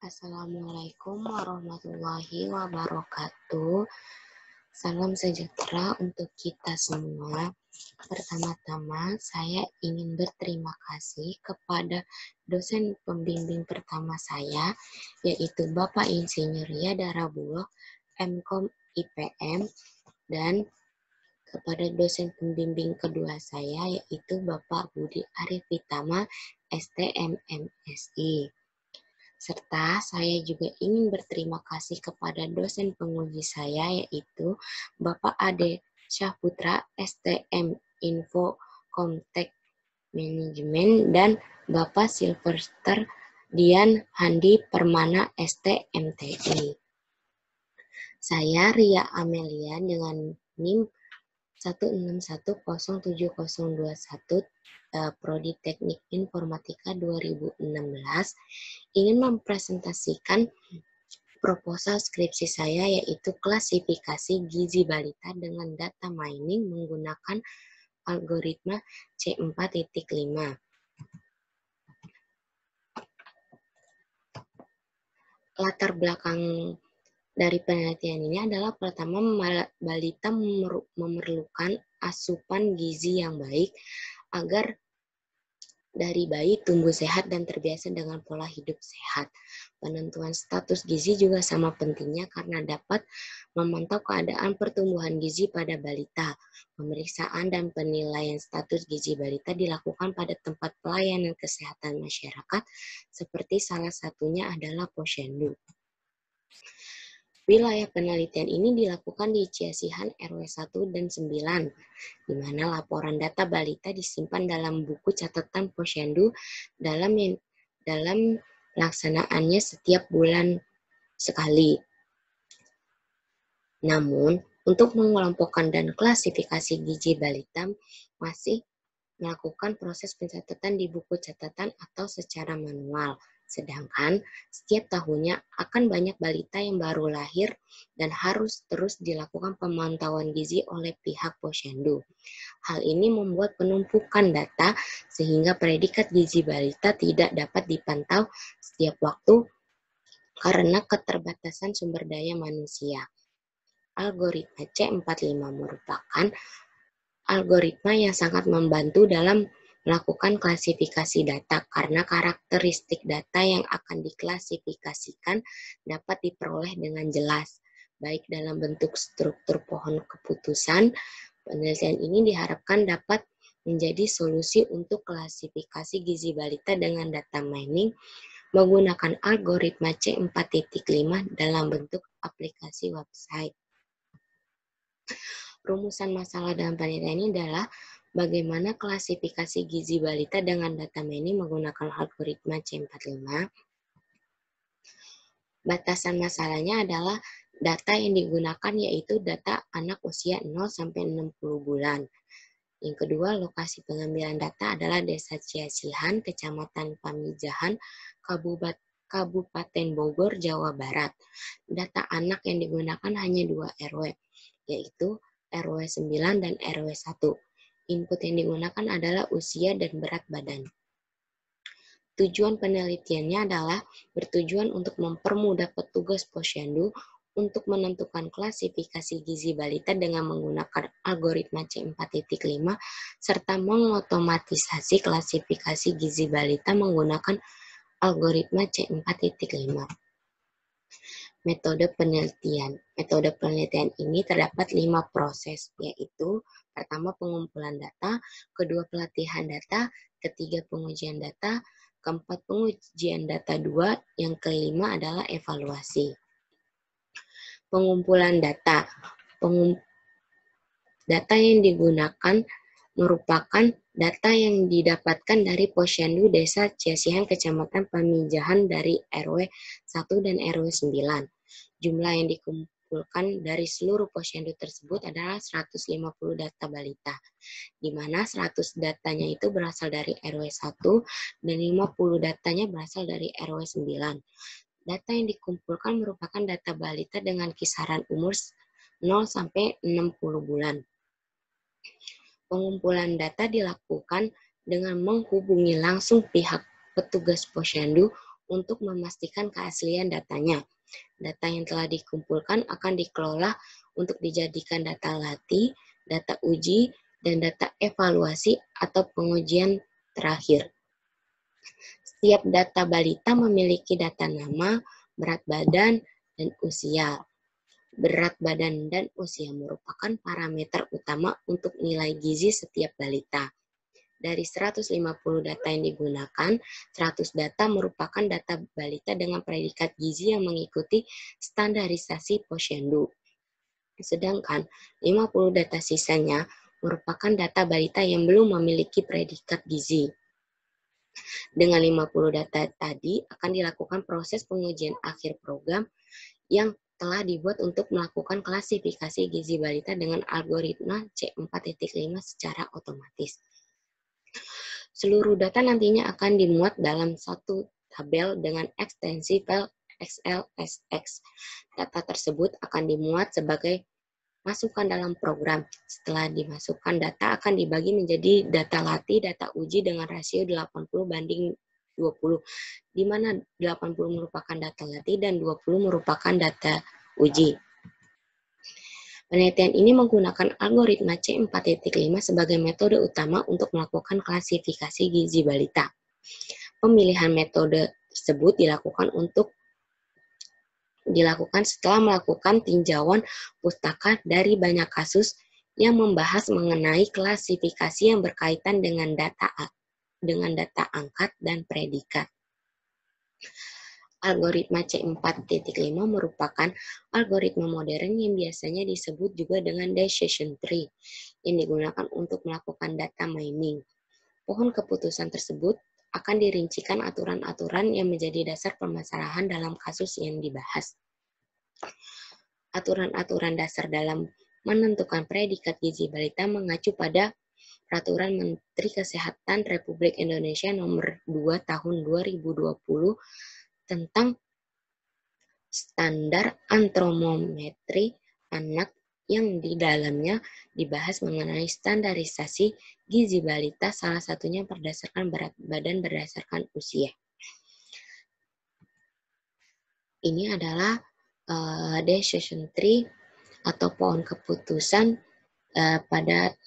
Assalamualaikum warahmatullahi wabarakatuh. Salam sejahtera untuk kita semua. Pertama-tama, saya ingin berterima kasih kepada dosen pembimbing pertama saya, yaitu Bapak Insinyur Yadara Bulog, MKom IPM, dan kepada dosen pembimbing kedua saya, yaitu Bapak Budi Arif Pitama, STM MSI. Serta saya juga ingin berterima kasih kepada dosen penguji saya, yaitu Bapak Ade Syahputra, STM Info Komtek Manajemen, dan Bapak Silverster Dian Handi Permana, STMTI. Saya Ria Amelia dengan NIM 1610721, Prodi Teknik Informatika 2016, ingin mempresentasikan proposal skripsi saya, yaitu klasifikasi gizi balita dengan data mining menggunakan algoritma C4.5. Latar belakang dari penelitian ini adalah pertama, balita memerlukan asupan gizi yang baik agar dari bayi tumbuh sehat dan terbiasa dengan pola hidup sehat. Penentuan status gizi juga sama pentingnya karena dapat memantau keadaan pertumbuhan gizi pada balita. Pemeriksaan dan penilaian status gizi balita dilakukan pada tempat pelayanan kesehatan masyarakat, seperti salah satunya adalah Posyandu. Wilayah penelitian ini dilakukan di Ciasihan RW 1 dan 9, di mana laporan data balita disimpan dalam buku catatan Posyandu dalam pelaksanaannya setiap bulan sekali. Namun, untuk mengelompokkan dan klasifikasi gizi balita masih melakukan proses pencatatan di buku catatan atau secara manual. Sedangkan setiap tahunnya akan banyak balita yang baru lahir dan harus terus dilakukan pemantauan gizi oleh pihak Posyandu. Hal ini membuat penumpukan data sehingga predikat gizi balita tidak dapat dipantau setiap waktu karena keterbatasan sumber daya manusia. Algoritma C45 merupakan algoritma yang sangat membantu dalam melakukan klasifikasi data karena karakteristik data yang akan diklasifikasikan dapat diperoleh dengan jelas, baik dalam bentuk struktur pohon keputusan. Penelitian ini diharapkan dapat menjadi solusi untuk klasifikasi gizi balita dengan data mining menggunakan algoritma C4.5 dalam bentuk aplikasi website. Rumusan masalah dalam penelitian ini adalah bagaimana klasifikasi gizi balita dengan data mining menggunakan algoritma C45. Batasan masalahnya adalah data yang digunakan yaitu data anak usia 0 sampai 60 bulan. Yang kedua, lokasi pengambilan data adalah Desa Ciasihan, Kecamatan Pamijahan, Kabupaten Bogor, Jawa Barat. Data anak yang digunakan hanya 2 RW, yaitu RW 9 dan RW 1. Input yang digunakan adalah usia dan berat badan. Tujuan penelitiannya adalah bertujuan untuk mempermudah petugas Posyandu untuk menentukan klasifikasi gizi balita dengan menggunakan algoritma C4.5 serta mengotomatisasi klasifikasi gizi balita menggunakan algoritma C4.5. Metode penelitian. Metode penelitian ini terdapat 5 proses, yaitu pertama pengumpulan data, kedua pelatihan data, ketiga pengujian data, keempat pengujian data 2, yang kelima adalah evaluasi. Pengumpulan data. Data yang digunakan merupakan data yang didapatkan dari Posyandu Desa Ciasihan Kecamatan Pamijahan dari RW 1 dan RW 9. Jumlah yang dikumpulkan dari seluruh Posyandu tersebut adalah 150 data balita, di mana 100 datanya itu berasal dari RW 1 dan 50 datanya berasal dari RW 9. Data yang dikumpulkan merupakan data balita dengan kisaran umur 0 sampai 60 bulan. Pengumpulan data dilakukan dengan menghubungi langsung pihak petugas Posyandu untuk memastikan keaslian datanya. Data yang telah dikumpulkan akan dikelola untuk dijadikan data latih, data uji, dan data evaluasi atau pengujian terakhir. Setiap data balita memiliki data nama, berat badan, dan usia. Berat badan dan usia merupakan parameter utama untuk nilai gizi setiap balita. Dari 150 data yang digunakan, 100 data merupakan data balita dengan predikat gizi yang mengikuti standarisasi Posyandu. Sedangkan 50 data sisanya merupakan data balita yang belum memiliki predikat gizi. Dengan 50 data tadi akan dilakukan proses pengujian akhir program yang telah dibuat untuk melakukan klasifikasi gizi balita dengan algoritma C4.5 secara otomatis. Seluruh data nantinya akan dimuat dalam satu tabel dengan ekstensi file XLSX. Data tersebut akan dimuat sebagai masukan dalam program. Setelah dimasukkan, data akan dibagi menjadi data latih, data uji dengan rasio 80/20, di mana 80 merupakan data latih dan 20 merupakan data uji. Penelitian ini menggunakan algoritma C4.5 sebagai metode utama untuk melakukan klasifikasi gizi balita. Pemilihan metode tersebut dilakukan setelah melakukan tinjauan pustaka dari banyak kasus yang membahas mengenai klasifikasi yang berkaitan dengan data angkat dan predikat. Algoritma C4.5 merupakan algoritma modern yang biasanya disebut juga dengan decision tree yang digunakan untuk melakukan data mining. Pohon keputusan tersebut akan dirincikan aturan-aturan yang menjadi dasar permasalahan dalam kasus yang dibahas. Aturan-aturan dasar dalam menentukan predikat gizi balita mengacu pada Peraturan Menteri Kesehatan Republik Indonesia Nomor 2 Tahun 2020 tentang standar antropometri anak yang di dalamnya dibahas mengenai standarisasi gizi balita, salah satunya berdasarkan berat badan berdasarkan usia. Ini adalah decision tree atau pohon keputusan pada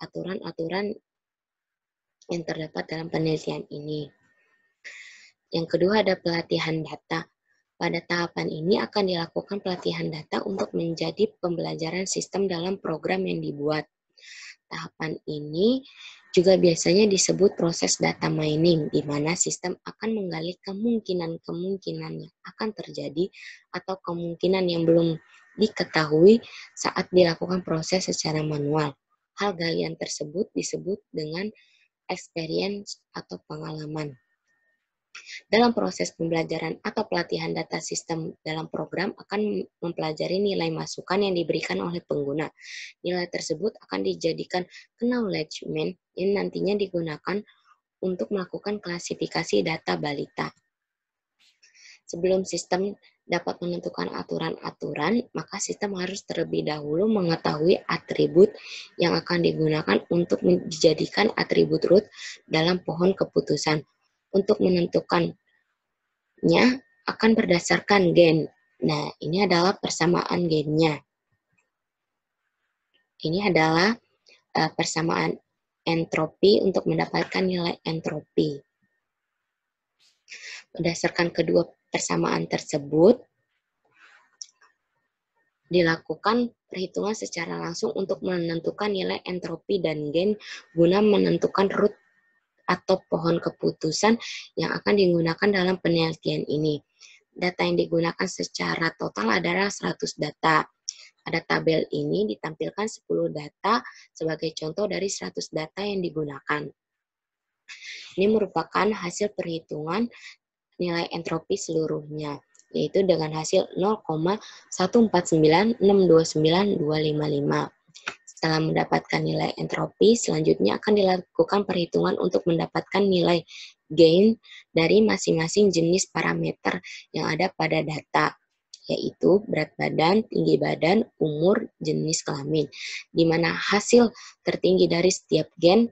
aturan-aturan yang terdapat dalam penelitian ini. Yang kedua ada pelatihan data. Pada tahapan ini akan dilakukan pelatihan data untuk menjadi pembelajaran sistem dalam program yang dibuat. Tahapan ini juga biasanya disebut proses data mining, di mana sistem akan menggali kemungkinan-kemungkinan yang akan terjadi atau kemungkinan yang belum diketahui saat dilakukan proses secara manual. Hal galian tersebut disebut dengan experience atau pengalaman. Dalam proses pembelajaran atau pelatihan data sistem dalam program akan mempelajari nilai masukan yang diberikan oleh pengguna. Nilai tersebut akan dijadikan acknowledgement yang nantinya digunakan untuk melakukan klasifikasi data balita. Sebelum sistem dapat menentukan aturan-aturan, maka sistem harus terlebih dahulu mengetahui atribut yang akan digunakan untuk dijadikan atribut root dalam pohon keputusan. Untuk menentukannya akan berdasarkan gen. Nah, ini adalah persamaan gennya. Ini adalah persamaan entropi untuk mendapatkan nilai entropi. Berdasarkan kedua persamaan tersebut, dilakukan perhitungan secara langsung untuk menentukan nilai entropi dan gen guna menentukan root atau pohon keputusan yang akan digunakan dalam penelitian ini. Data yang digunakan secara total adalah 100 data. Pada tabel ini ditampilkan 10 data sebagai contoh dari 100 data yang digunakan. Ini merupakan hasil perhitungan nilai entropi seluruhnya, yaitu dengan hasil 0,149629255. Setelah mendapatkan nilai entropi, selanjutnya akan dilakukan perhitungan untuk mendapatkan nilai gain dari masing-masing jenis parameter yang ada pada data, yaitu berat badan, tinggi badan, umur, jenis kelamin, di mana hasil tertinggi dari setiap gen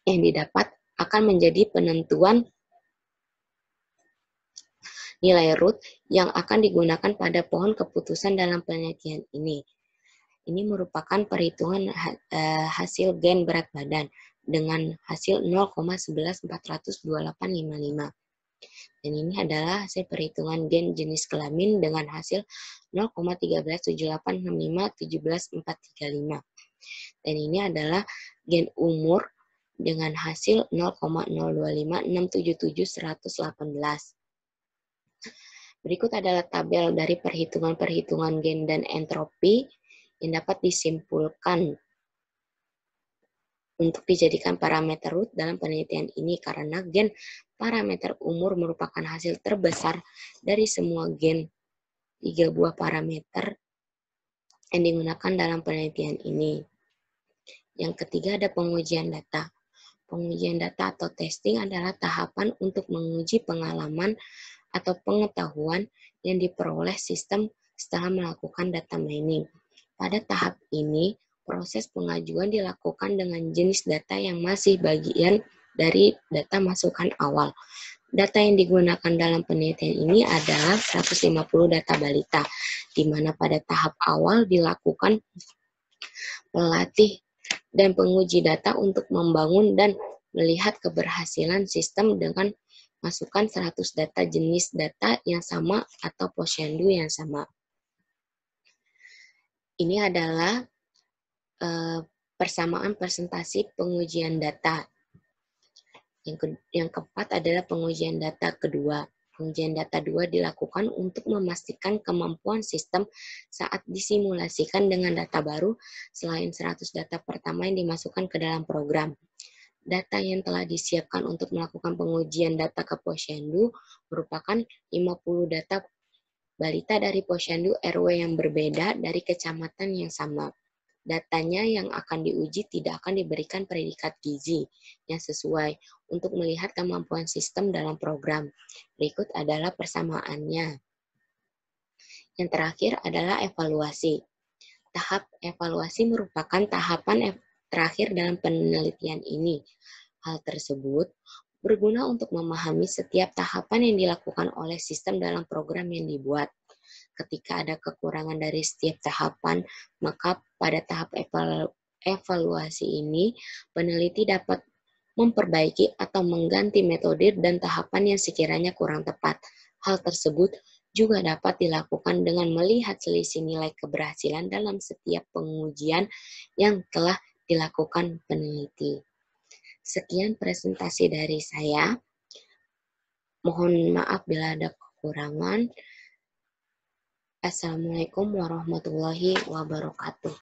yang didapat akan menjadi penentuan nilai root yang akan digunakan pada pohon keputusan dalam penelitian ini. Ini merupakan perhitungan hasil gen berat badan dengan hasil 0,11482855. Dan ini adalah hasil perhitungan gen jenis kelamin dengan hasil 0,13786517435. Dan ini adalah gen umur dengan hasil 0,0256771118. Berikut adalah tabel dari perhitungan-perhitungan gen dan entropi yang dapat disimpulkan untuk dijadikan parameter root dalam penelitian ini karena gen parameter umur merupakan hasil terbesar dari semua gen 3 buah parameter yang digunakan dalam penelitian ini. Yang ketiga ada pengujian data. Pengujian data atau testing adalah tahapan untuk menguji pengalaman atau pengetahuan yang diperoleh sistem setelah melakukan data mining. Pada tahap ini, proses pengajuan dilakukan dengan jenis data yang masih bagian dari data masukan awal. Data yang digunakan dalam penelitian ini adalah 150 data balita, di mana pada tahap awal dilakukan pelatih dan penguji data untuk membangun dan melihat keberhasilan sistem dengan masukkan 100 data jenis data yang sama atau posyandu yang sama. Ini adalah persamaan presentasi pengujian data. Yang keempat adalah pengujian data kedua. Pengujian data 2 dilakukan untuk memastikan kemampuan sistem saat disimulasikan dengan data baru selain 100 data pertama yang dimasukkan ke dalam program. Data yang telah disiapkan untuk melakukan pengujian data ke posyandu merupakan 50 data balita dari posyandu RW yang berbeda dari kecamatan yang sama. Datanya yang akan diuji tidak akan diberikan predikat gizi yang sesuai untuk melihat kemampuan sistem dalam program. Berikut adalah persamaannya. Yang terakhir adalah evaluasi. Tahap evaluasi merupakan tahapan terakhir dalam penelitian ini. Hal tersebut berguna untuk memahami setiap tahapan yang dilakukan oleh sistem dalam program yang dibuat. Ketika ada kekurangan dari setiap tahapan, maka pada tahap evaluasi ini, peneliti dapat memperbaiki atau mengganti metode dan tahapan yang sekiranya kurang tepat. Hal tersebut juga dapat dilakukan dengan melihat selisih nilai keberhasilan dalam setiap pengujian yang telah dilakukan peneliti. Sekian presentasi dari saya. Mohon maaf bila ada kekurangan. Assalamualaikum warahmatullahi wabarakatuh.